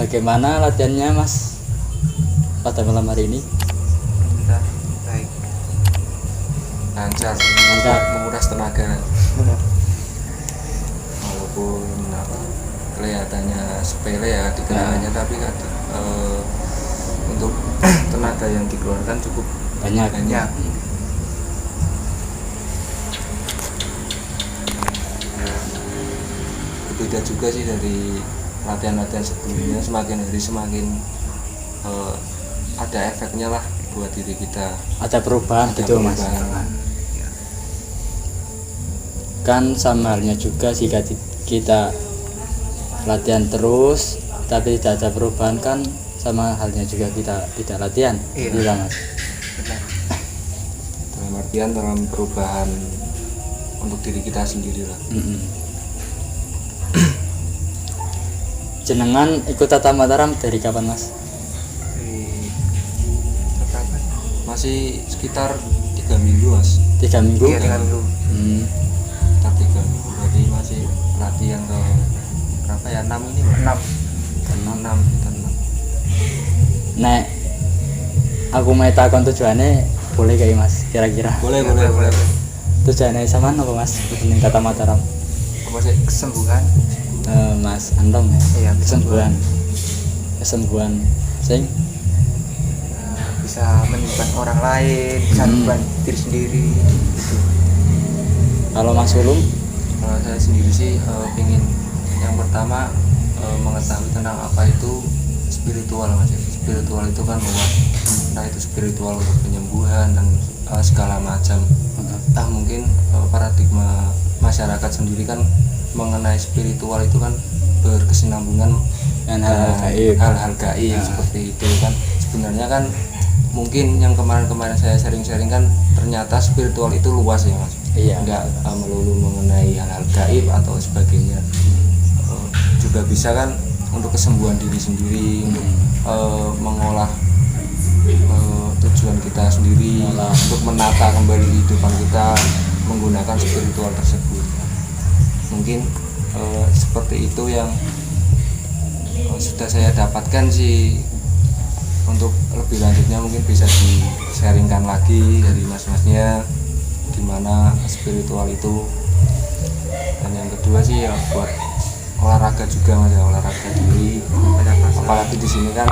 Bagaimana latihannya Mas pada malam hari ini? Udah baik, lancar menguras tenaga walaupun kelihatannya sepele ya dikenalnya tapi kan untuk tenaga yang dikeluarkan cukup Banyak. Berbeda juga sih dari latihan-latihan sebelumnya, semakin hari semakin ada efeknya lah buat diri kita. Ada perubahan Ada gitu Mas. perubahan. Kan sama halnya juga jika kita latihan terus tapi tidak ada perubahan, kan sama halnya juga kita tidak latihan. Iya. Gitu Mas. Dalam artian dalam perubahan untuk diri kita sendiri lah. Jenengan ikut Tata Mataram dari kapan Mas? Dari kapan? Masih sekitar 3 minggu Mas. 3 minggu? Iya, 3 minggu. Sekitar 3 minggu, berarti masih latihan ke berapa ya, 6 ini Mas? 6 kita 6. Nek aku mau takon tujuannya boleh kayak Mas kira-kira? Boleh. Tujuannya sama apa Mas? Dengan Tata Mataram? Apa sih? Kesembuhan. Mas Antom ya? Iya, kesembuhan sing Bisa menyembuhkan orang lain, bisa menyembuhkan diri sendiri gitu. kalau Mas Ulum? Kalau saya sendiri sih ingin yang pertama mengetahui tentang apa itu spiritual Mas. Spiritual itu kan luas, entah itu spiritual untuk penyembuhan dan segala macam. Entah mungkin paradigma masyarakat sendiri kan mengenai spiritual itu kan berkesinambungan dengan hal-hal gaib seperti itu kan. Sebenarnya kan mungkin yang kemarin-kemarin saya sharing-sharing kan ternyata spiritual itu luas ya Mas. Iya. Enggak melulu mengenai hal-hal gaib atau sebagainya. Juga bisa kan untuk kesembuhan diri sendiri, untuk mengolah tujuan kita sendiri, untuk menata kembali kehidupan kita menggunakan spiritual tersebut. Mungkin seperti itu yang sudah saya dapatkan sih. Untuk lebih lanjutnya mungkin bisa di-sharingkan lagi dari mas-masnya gimana spiritual itu. Dan yang kedua sih ya buat olahraga juga Mas, ya, olahraga diri. Apalagi di sini kan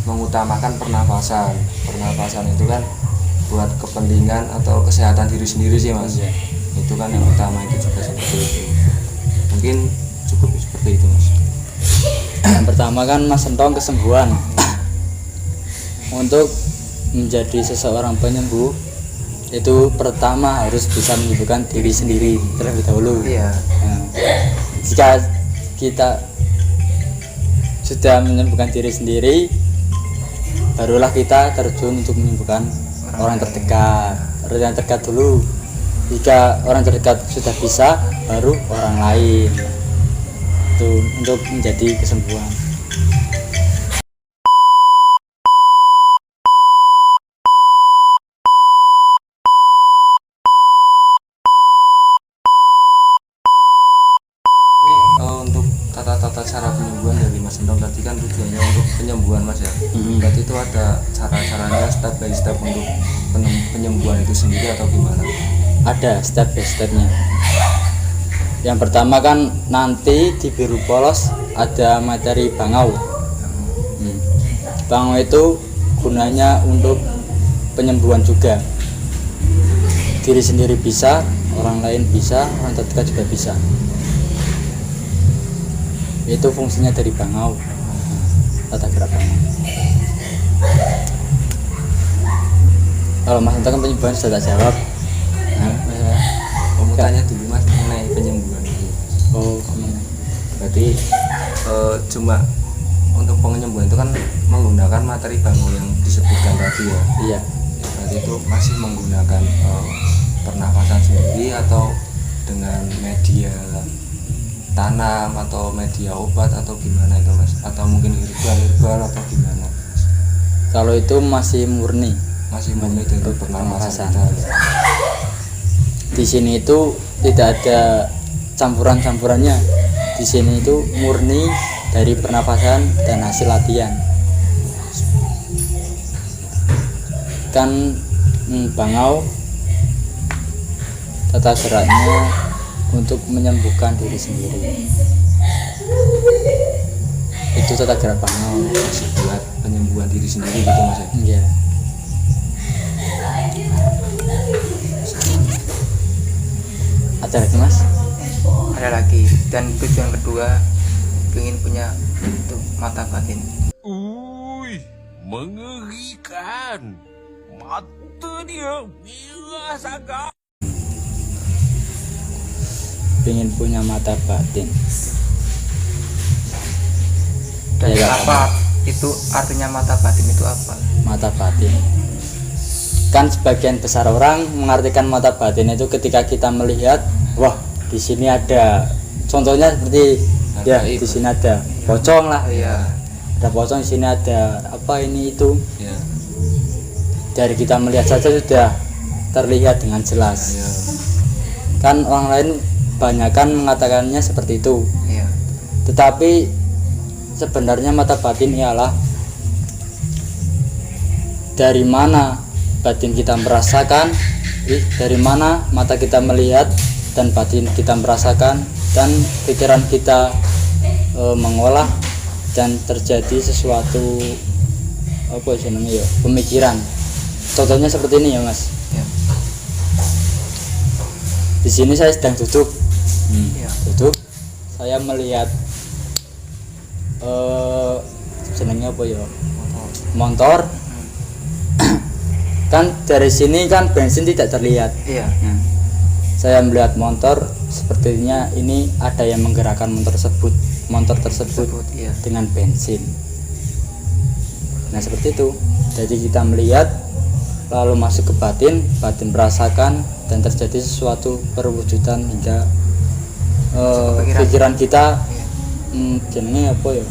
mengutamakan pernafasan itu kan buat kepentingan atau kesehatan diri sendiri sih Mas. Itu kan yang utama, itu juga seperti itu. Mungkin cukup seperti itu Mas. Yang pertama kan Mas Entong kesembuhan. Untuk menjadi seseorang penyembuh itu pertama harus bisa menyembuhkan diri sendiri terlebih dahulu. Iya. Nah, jika kita sudah menyembuhkan diri sendiri, barulah kita terjun untuk menyembuhkan orang terdekat. Orang yang terdekat dulu. Jika orang terdekat sudah bisa, baru orang lain. Itu untuk menjadi kesembuhan. Untuk tata-tata cara penyembuhan dari Mas Entong tadi kan tujuannya untuk penyembuhan Mas ya. Berarti itu ada cara-caranya step by step untuk penyembuhan itu sendiri atau gimana? Ada step by stepnya. Yang pertama kan nanti di biru polos ada materi bangau. Bangau itu gunanya untuk penyembuhan juga. Diri sendiri bisa, orang lain bisa, orang terdekat juga bisa. Itu fungsinya dari bangau, tata gerak bangau. Kalau Mas Entong kan penyembuhan sudah tak jawab. Mau tanya dulu Mas mengenai penyembuhan itu. Berarti cuma untuk penyembuhan itu kan menggunakan materi bangau yang disebutkan tadi ya. Iya. Berarti itu masih menggunakan pernafasan sendiri atau dengan media tanam atau media obat atau gimana itu Mas? Atau mungkin herbal atau gimana? Kalau itu masih murni dari pernafasan kita. Di sini itu tidak ada campuran-campurannya. Di sini itu murni dari pernapasan dan hasil latihan. Kan bangau tata geraknya untuk menyembuhkan diri sendiri. Itu tata gerak bangau. Masih buat penyembuhan diri sendiri gitu Mas ya. Iya. Ada lagi Mas? Ada lagi. Dan tujuan kedua ingin punya itu mata batin. Uy, mengerikan. Mata dia merah sangat. Pengen punya mata batin. Dan Ya, apa itu artinya mata batin itu apa? Mata batin. Kan sebagian besar orang mengartikan mata batin itu ketika kita melihat, wah di sini ada, contohnya seperti ya Gaib. di sini ada pocong lah, Iya. ada pocong, di sini ada apa ini itu. Ya. Dari kita melihat saja sudah terlihat dengan jelas. Ya. Kan orang lain banyakan mengatakannya seperti itu. Iya. Tetapi sebenarnya mata batin ialah dari mana batin kita merasakan, dari mana mata kita melihat dan batin kita merasakan dan pikiran kita mengolah dan terjadi sesuatu apa namanya ya, pemikiran. Contohnya seperti ini ya Mas. Iya. Di sini saya sedang duduk, Iya. duduk, saya melihat jenengnya apa ya, motor. Kan dari sini kan bensin tidak terlihat. Iya. Nah, saya melihat motor, sepertinya ini ada yang menggerakkan motor tersebut Tersebut, iya. dengan bensin. Nah seperti itu. Jadi kita melihat lalu masuk ke batin, batin merasakan dan terjadi sesuatu perwujudan hingga pikiran kita jenenge apa ya,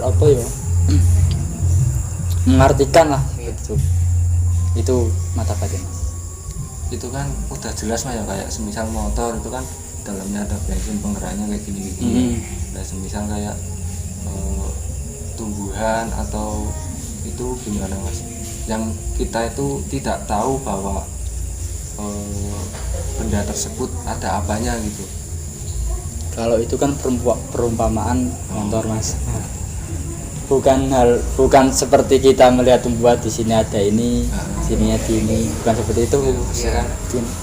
apa ya, mengartikan lah gitu. Itu mata batin. Itu kan udah jelas Mas ya, kayak semisal motor itu kan dalamnya ada bensin penggeraknya kayak gini. Nah semisal kayak tumbuhan atau itu gimana Mas, yang kita itu tidak tahu bahwa benda tersebut ada apanya gitu. Kalau itu kan perumpamaan motor Mas. Bukan seperti kita melihat tumbuhan di sini ada ini, sini ada ini, bukan seperti itu. Iya kan,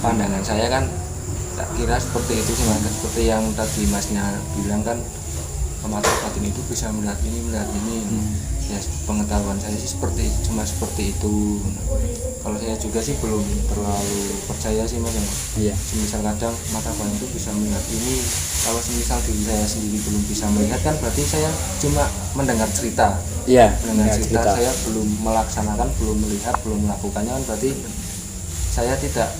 pandangan saya kan tak kira seperti itu sih Mas. Seperti yang tadi Masnya bilang kan, mata batin itu bisa melihat ini. Ya pengetahuan saya sih cuma seperti itu. Kalau saya juga sih belum terlalu percaya sih Mas. Iya. Semisal kadang mata batin itu bisa melihat ini, kalau semisal diri saya sendiri belum bisa melihat kan berarti saya cuma mendengar cerita. Iya, Mendengar cerita, saya belum melaksanakan, belum melihat, belum melakukannya kan berarti saya tidak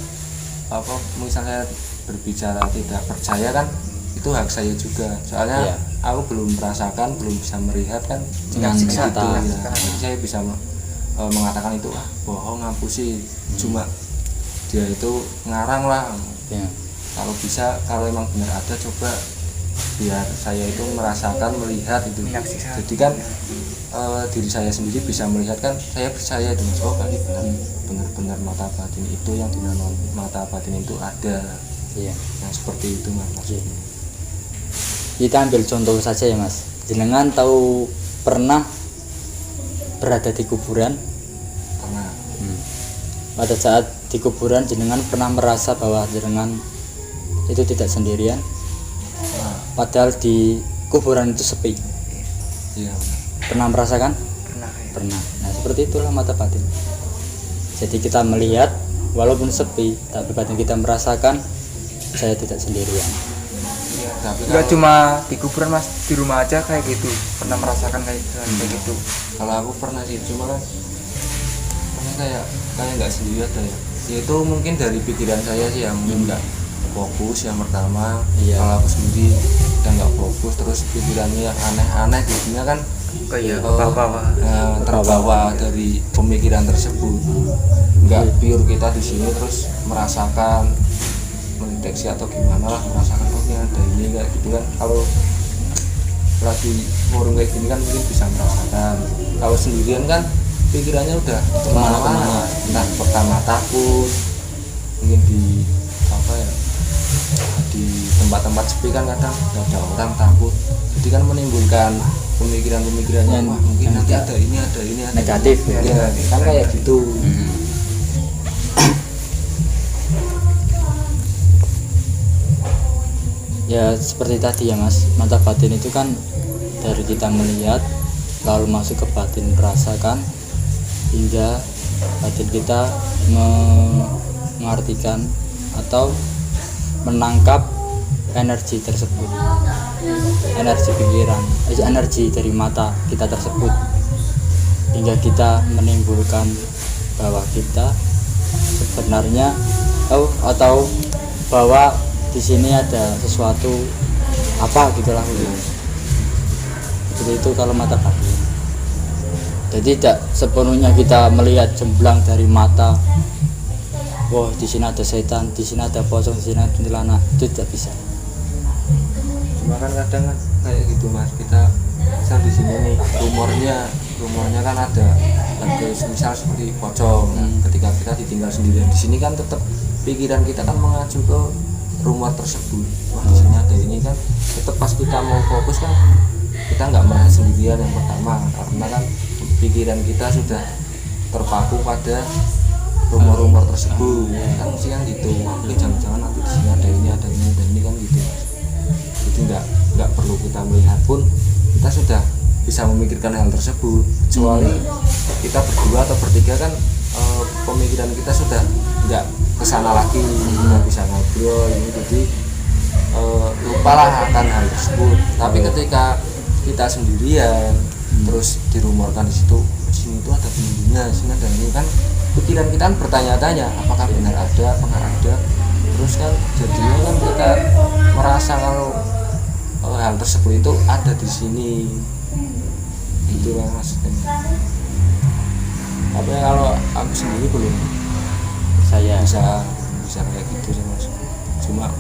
misalnya berbicara tidak percaya kan itu hak saya juga, soalnya Iya. aku belum merasakan, belum bisa melihat kan Dengan gitu nyata. ya. Jadi saya bisa mengatakan itu bohong, ngapusi, cuma dia itu ngarang lah. Ya. Kalau bisa, kalau emang benar ada, coba biar saya itu merasakan, melihat itu. Menyaksikan. Jadi kan diri saya sendiri bisa melihat kan, saya percaya dengan ini benar-benar mata batin itu, yang dinamakan mata batin itu ada. Iya. Yang seperti itu Mas. Iya. Kita ambil contoh saja ya Mas. Jenengan tahu pernah berada di kuburan? Karena Pada saat di kuburan jenengan pernah merasa bahwa jenengan itu tidak sendirian? Padahal di kuburan itu sepi. iya benar. Pernah merasakan? Pernah. Ya. Pernah. Nah seperti itulah mata batin. Jadi kita melihat walaupun sepi, tapi batin kita merasakan saya tidak sendirian. Tapi Enggak kalau, cuma di kuburan Mas, di rumah aja kayak gitu. Pernah merasakan kayak gitu. kalau aku pernah sih, cuma kan kayak nggak sendiri ada ya. Itu mungkin dari pikiran saya sih yang mungkin nggak fokus yang pertama. Iya. Kalau aku sendiri dan nggak fokus, terus pikirannya yang aneh-aneh jadinya kan Kayak Oh, bawa-bawa. terbawa dari pemikiran tersebut. Nggak pure kita di sini terus merasakan, mendeteksi atau gimana lah, merasakan oh ini ada ini kayak gitu kan. Kalau lagi forum kayak gini kan mungkin bisa merasakan. Kalau sendirian kan pikirannya udah kemana-mana, entah pertama takut, mungkin di apa ya, di tempat-tempat sepi kan kadang nggak ada orang takut, jadi kan menimbulkan pemikiran-pemikirannya, wah mungkin nanti ada ini ada Negatif, ya, ya. kan kayak gitu. Ya seperti tadi ya mas, mata batin itu kan dari kita melihat lalu masuk ke batin merasakan hingga batin kita mengartikan atau menangkap energi tersebut, energi pikiran, energi dari mata kita tersebut, hingga kita menimbulkan bahwa kita sebenarnya atau bahwa di sini ada sesuatu apa gitulah seperti itu kalau mata batin. Jadi tidak sepenuhnya kita melihat jemblang dari mata, wah di sini ada setan, di sini ada pocong, di sini ada kuntilanak, itu tidak bisa. Cuma kan kadang kan kayak gitu mas, kita misal di sini nih rumornya kan ada misal seperti pocong. Ketika kita ditinggal sendirian di sini kan tetap pikiran kita kan mengacu ke rumor tersebut, wah di sini ada ini kan, tetap pas kita mau fokus kan kita nggak merasa sendirian yang pertama, karena kan pikiran kita sudah terpaku pada rumor-rumor tersebut kan mesti kan gitu. Oke, jangan-jangan nanti di sini ada ini kan gitu. Jadi nggak perlu kita melihat pun kita sudah bisa memikirkan hal tersebut, kecuali kita berdua atau bertiga kan pemikiran kita sudah nggak kesana lagi, nggak bisa ngobrol ini, jadi lupalah akan hal tersebut. Tapi ketika kita sendirian terus dirumorkan di situ, di sini itu ada penunggunya, di sini ada ini kan, pikiran kita kan bertanya-tanya apakah benar ada, apakah ada, terus kan jadinya kan kita merasa kalau hal tersebut itu ada di sini, itulah maksudnya. Tapi kalau aku sendiri belum Saya bisa kayak gitu sih mas, cuma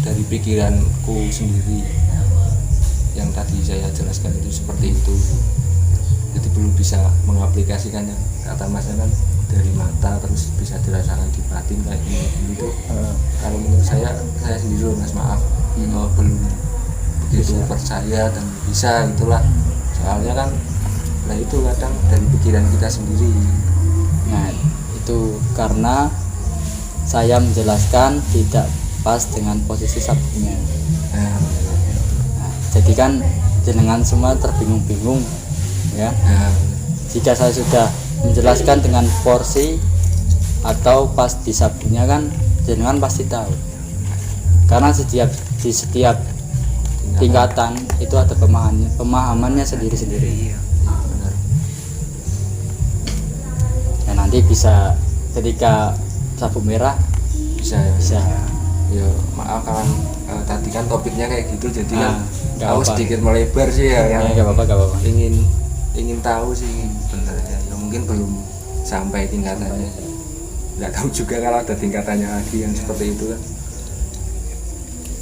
dari pikiranku sendiri yang tadi saya jelaskan itu seperti itu, jadi belum bisa mengaplikasikan yang kata masnya kan dari mata terus bisa dirasakan di batin kayak gini gitu. Kalau menurut saya sendiri loh mas, maaf, belum begitu percaya dan bisa itulah, soalnya kan nah itu kadang dari pikiran kita sendiri. Nah itu karena saya menjelaskan tidak pas dengan posisi sabuknya. Nah, jadi kan jenengan semua terbingung-bingung ya. Jika saya sudah menjelaskan dengan porsi atau pas di sabuknya kan jenengan pasti tahu. Karena di setiap tingkatan itu ada pemahamannya sendiri-sendiri. Nanti bisa ketika sabuk merah bisa. Ya maaf kan tadi kan topiknya kayak gitu, jadi kan aku sedikit melebar sih ya. Nggak apa-apa. Ingin tahu sih sebenarnya, ya mungkin belum sampai tingkatannya. Nggak tahu juga kalau ada tingkatannya lagi yang seperti itu kan.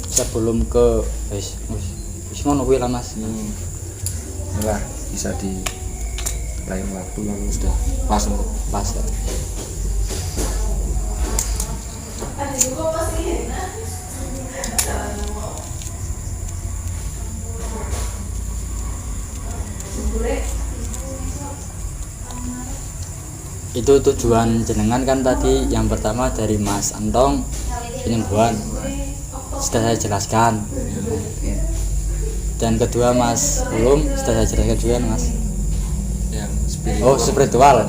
Sebelum ke wis ngono kuwi lah mas. Lah bisa di lain waktu kalau sudah pas ya. Itu tujuan jenengan kan tadi yang pertama dari Mas Antong penyembuhan sudah saya jelaskan, dan kedua Mas belum sudah saya jelaskan juga mas. Yang spiritual.